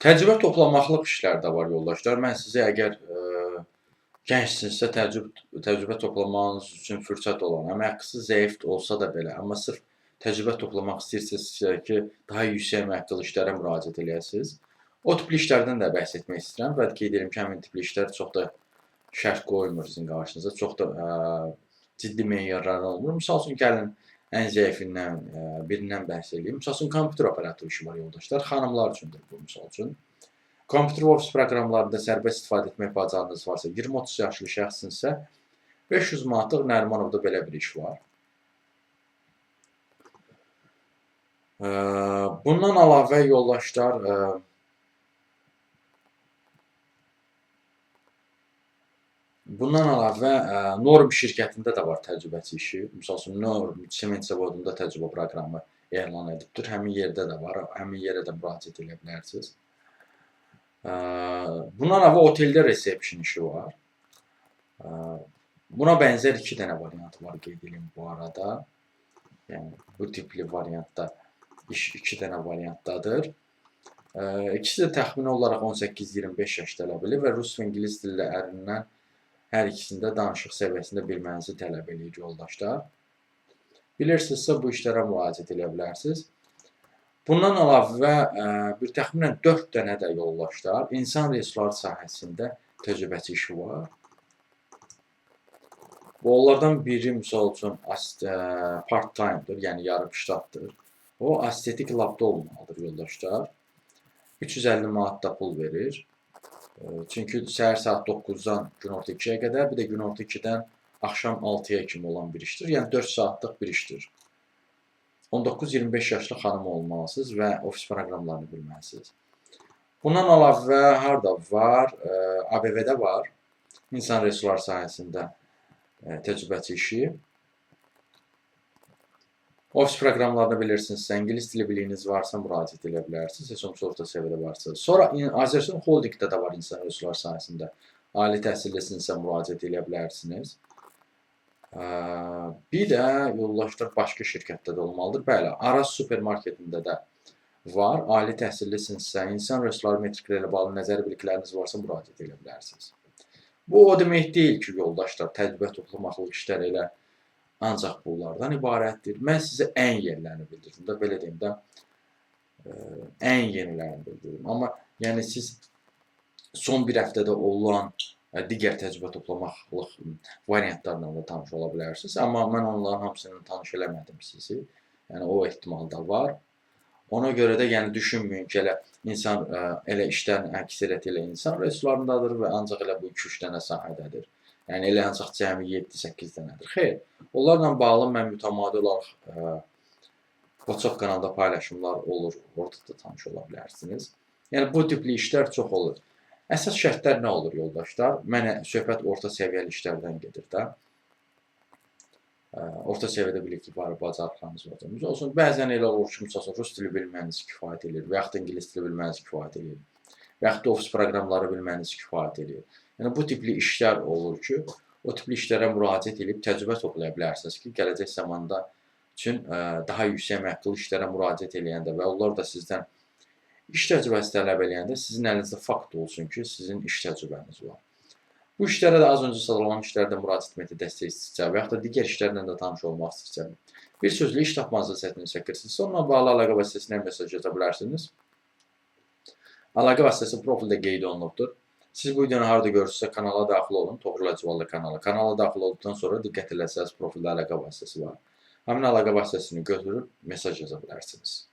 Təcrübə toplamaqlıq işlər də var yoldaşlar. Mən sizə əgər gəncsinizsə təcrübə toplamağınız üçün fürsət olan, əmək haqqısı zəif olsa da belə, amma sırf təcrübə toplamaq istəyirsinizsə ki, daha yüksək əmək haqqlı işlərə müraciət eləyəsiniz. O tipli işlərdən də bəhs etmək istəyirəm və qeyd edirəm ki, həmin tipli işlər çox da şərt qoymur sizin qarşınıza, çox da ciddi meyarları olmur. Misal üçün, gəlin ən zəifindən birindən bəhs edeyim. Misal üçün, kompüter operatoru işi var yoldaşlar. Xanımlar üçündür bu, misal üçün. Kompüter ofis proqramlarında sərbəst istifadə etmək bacarığınız varsa, 20-30 yaşlı şəxsinizsə, 500 manatlıq Nərimanovda belə bir iş var. Bundan əlavə yoldaşlar, Norm şirkətində də var təcrübəçi işi. Misal üçün, Norm sement zavodunda təcrübə proqramı elan edibdir. Həmin yerdə də var, həmin yerə də müraciət edə bilərsiniz. Bundan əlavə oteldə resepsiyon işi var. Buna bənzər 2 dənə variant var, qeyd edeyim bu arada. Yəni, bu tipli variantda iş 2 dənə variantdadır. İkisi də təxmini olaraq 18-25 yaş tələb edir və rus və ingilis dillərindən hər ikisində danışıq səviyyəsində bilmənizi tələb edir yoldaşlar. Bilirsinizsə, bu işlərə müraciət edə bilərsiniz. Bundan əlavə bir təxminən 4 dənə də yoldaşlar insan resursları sahəsində təcrübəçi işi var. Onlardan biri, misal üçün, part-time'dır, yəni yarım ştatdır. O, estetik labda olmalıdır yoldaşlar. 350 manat da pul verir. Çünki səhər saat 9-dan günorta 2-yə qədər, bir də günorta 2-dən axşam 6-ya kimi olan bir işdir. Yəni 4 saatlıq bir işdir. 19-25 yaşlı xanım olmalısınız və ofis proqramlarını bilməlisiniz. Bundan əlavə harada var? ABV-də var. İnsan resursları sahəsində təcrübəçi işi. Ofis proqramlarını bilirsinizsə, ingilis dili biliyiniz varsa müraciət edə bilərsiniz, heç olmasa orta səviyyədə varsa. Sonra Azərbaycan Holdingdə də var insan resursları sahəsində. Ali təhsillisinizsə müraciət edə bilərsiniz. Bir də yoldaşlar başqa şirkətdə də olmalıdır. Bəli, Aras supermarketində də var. Ali təhsillisinizsə, insan resursları metrikləri ilə bağlı nəzəri bilikləriniz varsa müraciət edə bilərsiniz. Bu o demək deyil ki, yoldaşlar, təcrübə toplamaqlıq işlər elə ancaq bunlardan ibarətdir. Mən sizə ən yenilərini bildirdim də, belə deyim də, ən yenilərini bildirdim. Amma yəni siz son bir həftədə olan digər təcrübə toplamaqlıq variantlarla da tanış ola bilərsiniz. Amma mən onların hamısını tanış eləmədim sizi. Yəni o ehtimal da var. Ona görə də yəni düşünməyin ki, insan elə işlərin əksəriyyəti elə insan resurslarındadır və ancaq elə bu 2-3 dənə sahədədir. Yəni elə ancaq cəmi 7-8 dənədir. Xeyr, onlarla bağlı mən mütəmadi olaraq WhatsApp kanalda paylaşımlar olur, orada da tanış ola bilərsiniz. Yəni bu tipli işlər çox olur. Əsas şərtlər nə olur yoldaşlar? Mənə söhbət orta səviyyəli işlərdən gedir də. Orta səviyyədə bilikli var, bacarıqlarınız var. Olsun, bəzən elə olur ki, rus dili bilməniz kifayət edir və yaxud da ingilis dili bilməniz kifayət edir və yaxud da ofis proqramları bilməniz kifayət edir. Yəni, bu tipli işlər olur ki, o tipli işlərə müraciət edib təcrübə toplaya bilərsiniz ki, gələcək zamanda üçün daha yüksək əmək haqqlı işlərə müraciət eləyəndə və onlar da sizdən iş təcrübəsi tələb eləyəndə sizin əlinizdə fakt olsun ki, sizin iş təcrübəniz var. Bu işlərə də az öncə sadalanan işlərdə müraciət etməkdə dəstək istəyirsə və yaxud da digər işlərlə də tanış olmaq istəyirsə, bir sözlə iş tapmanızı çətinlik çəkirsiniz. Onunla bağlı əlaqə vasitəsinə mesaj yaza bilərsiniz. Əlaqə vasitəsi profildə qeyd olunubdur. Siz bu videonu harada görürsünüzsə kanala daxil olun, Toğrul Hacıvallı kanalı. Kanala daxil olduqdan sonra diqqət eləsəniz profildə əlaqə vasitəsi var. Həmin əlaqə vasitəsini götürüb mesaj yaza bilərsiniz.